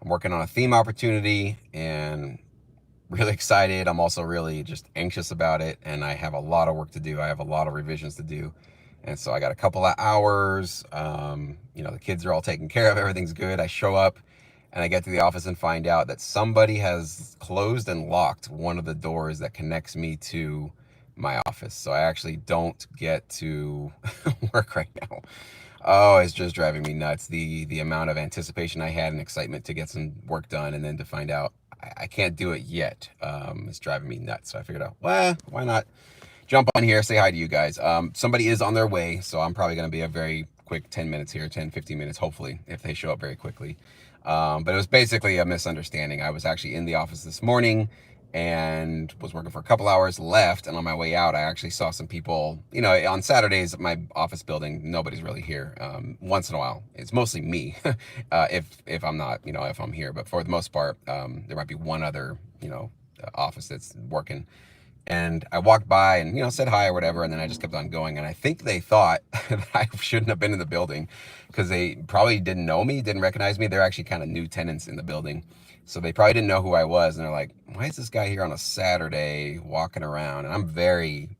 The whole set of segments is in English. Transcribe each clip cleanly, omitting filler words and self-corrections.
I'm working on a theme opportunity and really excited. I'm also really just anxious about it, and I have a lot of work to do. I have a lot of revisions to do, and so I got a couple of hours. The kids are all taken care of. Everything's good. I show up, and I get to the office and find out that somebody has closed and locked one of the doors that connects me to my office. So I actually don't get to work right now. Oh, it's just driving me nuts. The amount of anticipation I had and excitement to get some work done, and then to find out I can't do it yet, is driving me nuts. So I figured out, well, why not jump on here, say hi to you guys. Somebody is on their way, so I'm probably going to be a very quick 10 minutes here, 10, 15 minutes, hopefully, if they show up very quickly. But it was basically a misunderstanding. I was actually in the office this morning and was working for a couple hours, left, and on my way out I actually saw some people. On Saturdays at my office building, nobody's really here. Once in a while it's mostly me, if I'm not, if I'm here, but for the most part, there might be one other, office that's working. And I walked by and, said hi or whatever, and then I just kept on going. And I think they thought that I shouldn't have been in the building because they probably didn't know me, didn't recognize me. They're actually kind of new tenants in the building. So they probably didn't know who I was. And they're like, why is this guy here on a Saturday walking around? And I'm very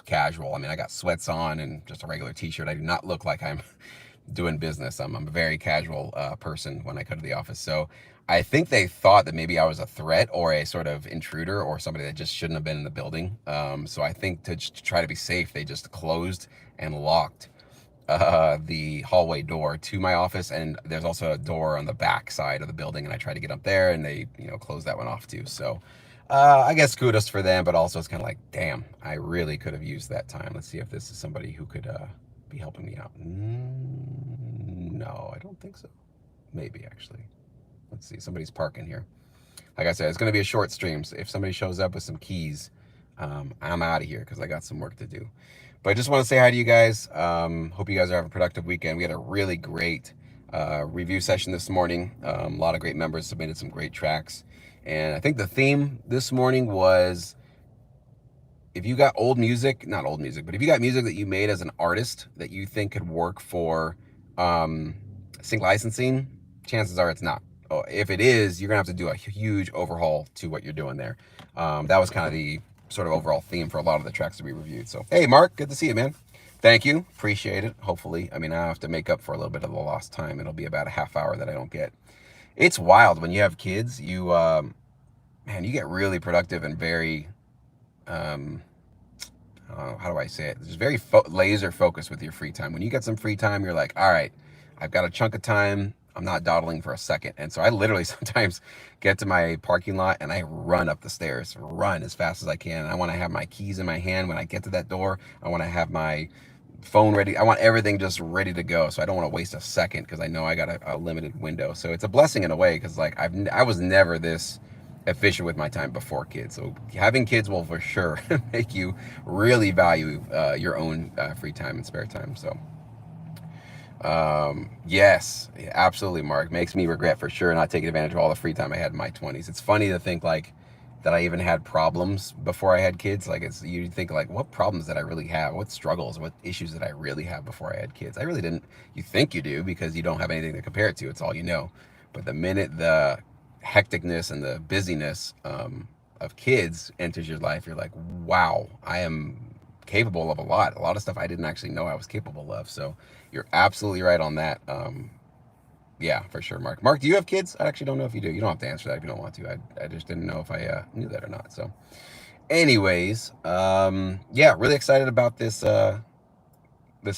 casual. I mean, I got sweats on and just a regular t-shirt. I do not look like I'm doing business. I'm a very casual person when I go to the office. So I think they thought that maybe I was a threat or a sort of intruder or somebody that just shouldn't have been in the building. So I think to try to be safe, they just closed and locked the hallway door to my office. And there's also a door on the back side of the building. And I tried to get up there and they, closed that one off too. So I guess kudos for them, but also it's kind of like, damn, I really could have used that time. Let's see if this is somebody who could be helping me out. No, I don't think so. Maybe actually. Let's see. Somebody's parking here. Like I said, it's going to be a short stream. So if somebody shows up with some keys, I'm out of here because I got some work to do. But I just want to say hi to you guys. Hope you guys are having a productive weekend. We had a really great review session this morning. A lot of great members submitted some great tracks. And I think the theme this morning was, if you got old music, not old music, but if you got music that you made as an artist that you think could work for sync licensing, chances are it's not. Oh, if it is, you're gonna have to do a huge overhaul to what you're doing there. That was kind of the sort of overall theme for a lot of the tracks that we reviewed. So, hey, Mark, good to see you, man. Thank you, appreciate it. Hopefully, I mean, I have to make up for a little bit of the lost time. It'll be about a half hour that I don't get. It's wild when you have kids. Man, you get really productive and very, how do I say it? Just very laser focused with your free time. When you get some free time, you're like, all right, I've got a chunk of time. I'm not dawdling for a second. And so I literally sometimes get to my parking lot and I run up the stairs, run as fast as I can. And I want to have my keys in my hand when I get to that door. I want to have my phone ready. I want everything just ready to go. So I don't want to waste a second because I know I got a limited window. So it's a blessing in a way because like I was never this efficient with my time before kids. So having kids will for sure make you really value your own free time and spare time. So yes, absolutely, Mark. Makes me regret for sure not taking advantage of all the free time I had in my 20s. It's funny to think like that I even had problems before I had kids. Like you think like, what problems did I really have? What struggles, what issues did I really have before I had kids? I really didn't. You think you do because you don't have anything to compare it to. It's all you know. But the minute the hecticness and the busyness of kids enters your life, you're like, wow, I am capable of a lot of stuff I didn't actually know I was capable of. So you're absolutely right on that. Yeah, for sure, Mark. Mark, do you have kids? I actually don't know if you do. You don't have to answer that if you don't want to. I just didn't know if I knew that or not. So anyways, yeah, really excited about this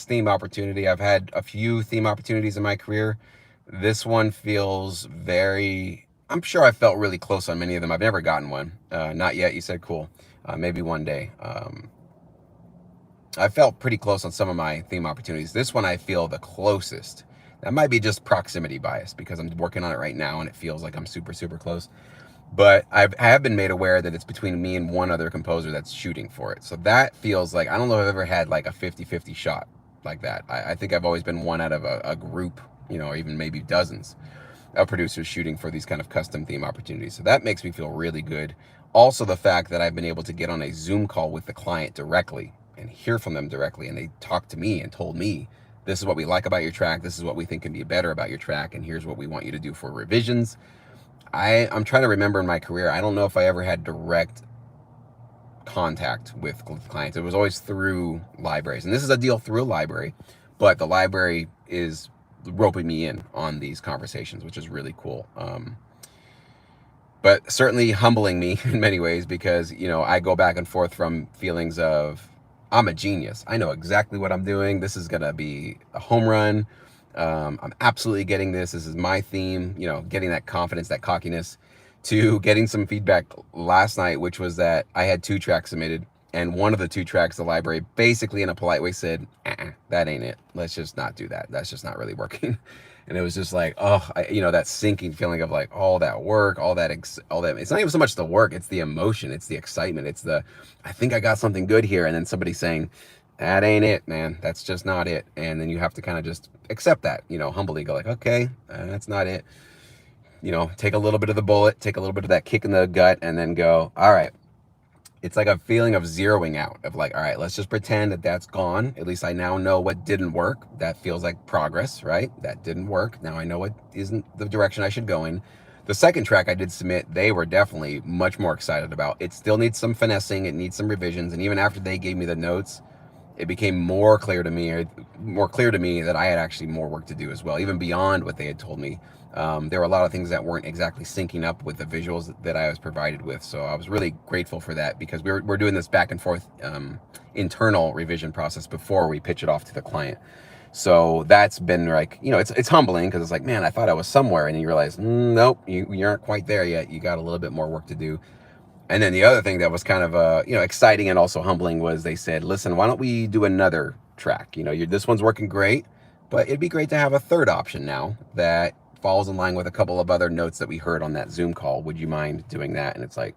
theme opportunity. I've had a few theme opportunities in my career. This one feels very, I'm sure I felt really close on many of them. I've never gotten one. Not yet. You said cool. Maybe one day. I felt pretty close on some of my theme opportunities. This one I feel the closest. That might be just proximity bias because I'm working on it right now and it feels like I'm super, super close. But I have been made aware that it's between me and one other composer that's shooting for it. So that feels like, I don't know if I've ever had like a 50-50 shot like that. I think I've always been one out of a group, or even maybe dozens of producers shooting for these kind of custom theme opportunities. So that makes me feel really good. Also, the fact that I've been able to get on a Zoom call with the client directly and hear from them directly, and they talked to me and told me This is what we like about your track. This is what we think can be better about your track. And here's what we want you to do for revisions. I'm trying to remember in my career, I don't know if I ever had direct contact with clients. It was always through libraries. And this is a deal through a library, but the library is roping me in on these conversations, which is really cool. But certainly humbling me in many ways because, I go back and forth from feelings of I'm a genius. I know exactly what I'm doing. This is going to be a home run. I'm absolutely getting this. This is my theme, getting that confidence, that cockiness, to getting some feedback last night, which was that I had 2 tracks submitted. And one of the 2 tracks, the library basically in a polite way said, that ain't it. Let's just not do that. That's just not really working. And it was just like, that sinking feeling of like all that work, all that, it's not even so much the work, it's the emotion, it's the excitement, it's I think I got something good here. And then somebody saying, that ain't it, man. That's just not it. And then you have to kind of just accept that, humbly go like, okay, that's not it. Take a little bit of the bullet, take a little bit of that kick in the gut, and then go, all right. It's like a feeling of zeroing out, of like, all right, let's just pretend that that's gone. At least I now know what didn't work. That feels like progress, right? That didn't work. Now I know what isn't the direction I should go in. The second track I did submit, they were definitely much more excited about. It still needs some finessing. It needs some revisions. And even after they gave me the notes, it became more clear to me that I had actually more work to do as well, even beyond what they had told me. There were a lot of things that weren't exactly syncing up with the visuals that I was provided with. So I was really grateful for that because we're doing this back and forth internal revision process before we pitch it off to the client. So that's been like, it's humbling because it's like, man, I thought I was somewhere, and you realize, nope, you aren't quite there yet. You got a little bit more work to do. And then the other thing that was kind of exciting and also humbling was they said, listen, why don't we do another track? This one's working great, but it'd be great to have a third option now that falls in line with a couple of other notes that we heard on that Zoom call. Would you mind doing that? And it's like,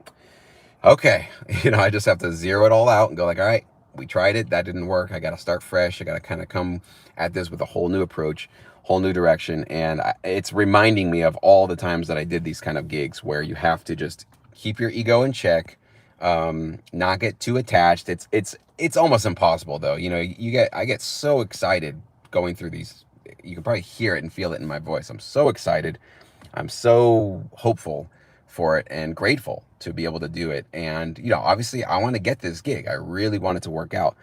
okay, I just have to zero it all out and go like, all right, we tried it. That didn't work. I got to start fresh. I got to kind of come at this with a whole new approach, whole new direction. And it's reminding me of all the times that I did these kind of gigs where you have to just keep your ego in check, not get too attached. It's almost impossible though. I get so excited going through these. You can probably hear it and feel it in my voice. I'm so excited. I'm so hopeful for it and grateful to be able to do it. And, obviously I want to get this gig. I really want it to work out.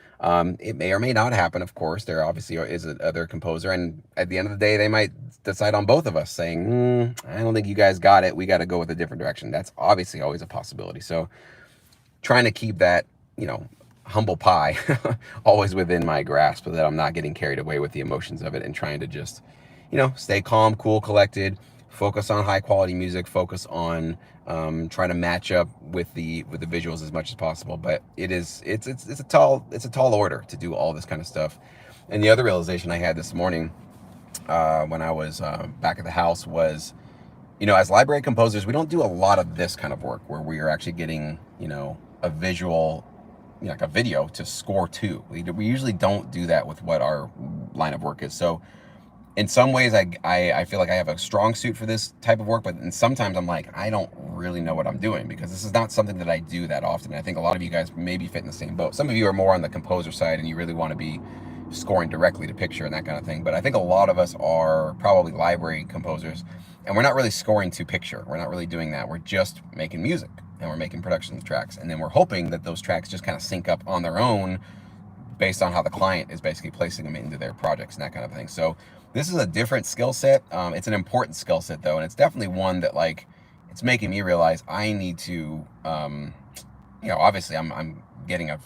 It may or may not happen. Of course, there obviously is another composer. And at the end of the day, they might decide on both of us saying, I don't think you guys got it. We got to go with a different direction. That's obviously always a possibility. So trying to keep that, humble pie always within my grasp so that I'm not getting carried away with the emotions of it, and trying to just, stay calm, cool, collected, focus on high quality music, focus on trying to match up with the visuals as much as possible. But it's a tall order to do all this kind of stuff. And the other realization I had this morning when I was back at the house was, as library composers, we don't do a lot of this kind of work where we are actually getting, a visual, like a video to score to. We usually don't do that with what our line of work is. So in some ways, I feel like I have a strong suit for this type of work, but sometimes I'm like, I don't really know what I'm doing because this is not something that I do that often. And I think a lot of you guys maybe fit in the same boat. Some of you are more on the composer side and you really want to be scoring directly to picture and that kind of thing. But I think a lot of us are probably library composers and we're not really scoring to picture. We're not really doing that. We're just making music and we're making production tracks. And then we're hoping that those tracks just kind of sync up on their own based on how the client is basically placing them into their projects and that kind of thing. So this is a different skill set. It's an important skill set though. And it's definitely one that it's making me realize I need to, obviously I'm getting a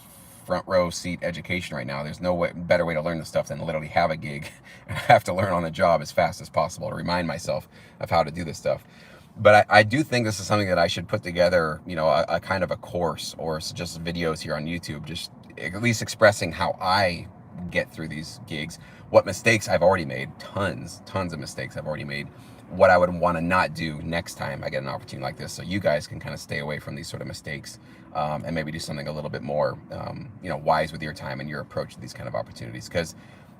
front row seat education right now. There's no better way to learn this stuff than to literally have a gig and I have to learn on the job as fast as possible to remind myself of how to do this stuff. But I do think this is something that I should put together, a kind of a course or just videos here on YouTube, just at least expressing how I get through these gigs, what mistakes I've already made, tons of mistakes I've already made, what I would want to not do next time I get an opportunity like this, so you guys can kind of stay away from these sort of mistakes and maybe do something a little bit more, wise with your time and your approach to these kind of opportunities. Because,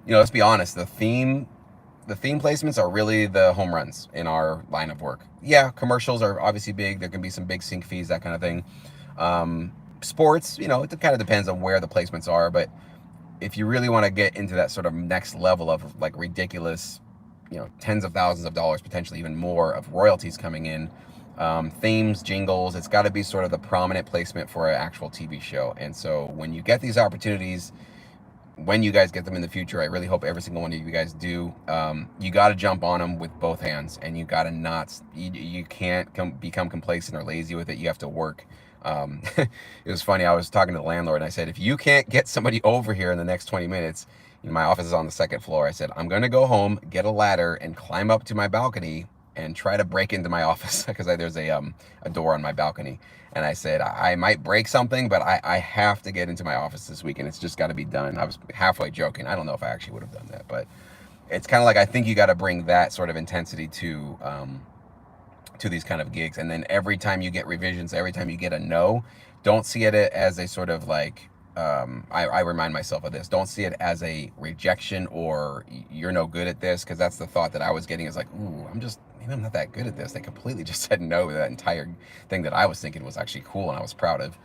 let's be honest, the theme placements are really the home runs in our line of work. Yeah, commercials are obviously big. There can be some big sync fees, that kind of thing. Sports, it kind of depends on where the placements are, but if you really want to get into that sort of next level of like ridiculous, tens of thousands of dollars, potentially even more of royalties coming in, themes, jingles, it's got to be sort of the prominent placement for an actual TV show. And so when you get these opportunities, when you guys get them in the future, I really hope every single one of you guys do. You got to jump on them with both hands, and you got to not, you can't become complacent or lazy with it. You have to work. It was funny. I was talking to the landlord, and I said, if you can't get somebody over here in the next 20 minutes, my office is on the second floor. I said, I'm going to go home, get a ladder, and climb up to my balcony and try to break into my office because there's a door on my balcony. And I said, I might break something, but I have to get into my office this week, and it's just got to be done. I was halfway joking. I don't know if I actually would have done that, but it's kind of like I think you got to bring that sort of intensity to these kind of gigs. And then every time you get revisions, every time you get a no, don't see it as a sort of like, I remind myself of this. Don't see it as a rejection or you're no good at this, because that's the thought that I was getting is like, ooh, maybe I'm not that good at this. They completely just said no to that entire thing that I was thinking was actually cool and I was proud of.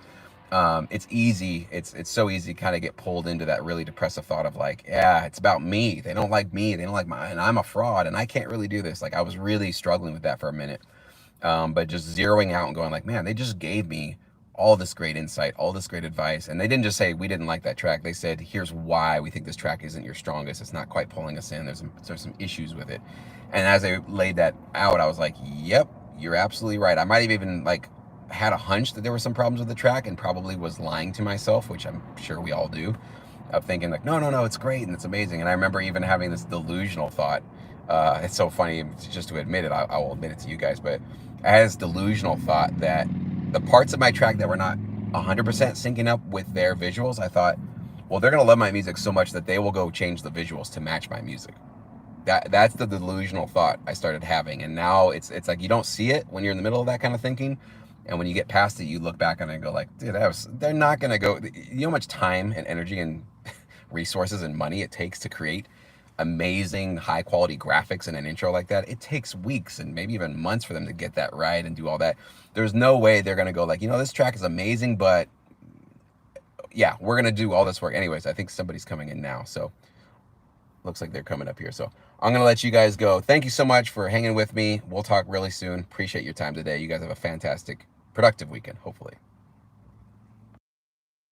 It's easy. It's so easy to kind of get pulled into that really depressive thought of like, yeah, it's about me. They don't like me. They don't like and I'm a fraud and I can't really do this. Like I was really struggling with that for a minute. But just zeroing out and going like, man, they just gave me all this great insight, all this great advice. And they didn't just say, we didn't like that track. They said, here's why we think this track isn't your strongest. It's not quite pulling us in. There's some issues with it. And as they laid that out, I was like, yep, you're absolutely right. I might have even like had a hunch that there were some problems with the track and probably was lying to myself, which I'm sure we all do, of thinking like, no, it's great and it's amazing. And I remember even having this delusional thought. It's so funny just to admit it. I will admit it to you guys, but I had this delusional thought that the parts of my track that were not 100% syncing up with their visuals, I thought, well, they're going to love my music so much that they will go change the visuals to match my music. That's the delusional thought I started having. And now it's like you don't see it when you're in the middle of that kind of thinking. And when you get past it, you look back on it and go like, dude, they're not going to go, you know how much time and energy and resources and money it takes to create amazing high quality graphics in an intro like that. It takes weeks and maybe even months for them to get that right and do all that. There's no way they're going to go like, this track is amazing, but yeah, we're going to do all this work. Anyways, I think somebody's coming in now. So looks like they're coming up here. So I'm going to let you guys go. Thank you so much for hanging with me. We'll talk really soon. Appreciate your time today. You guys have a fantastic, productive weekend, hopefully.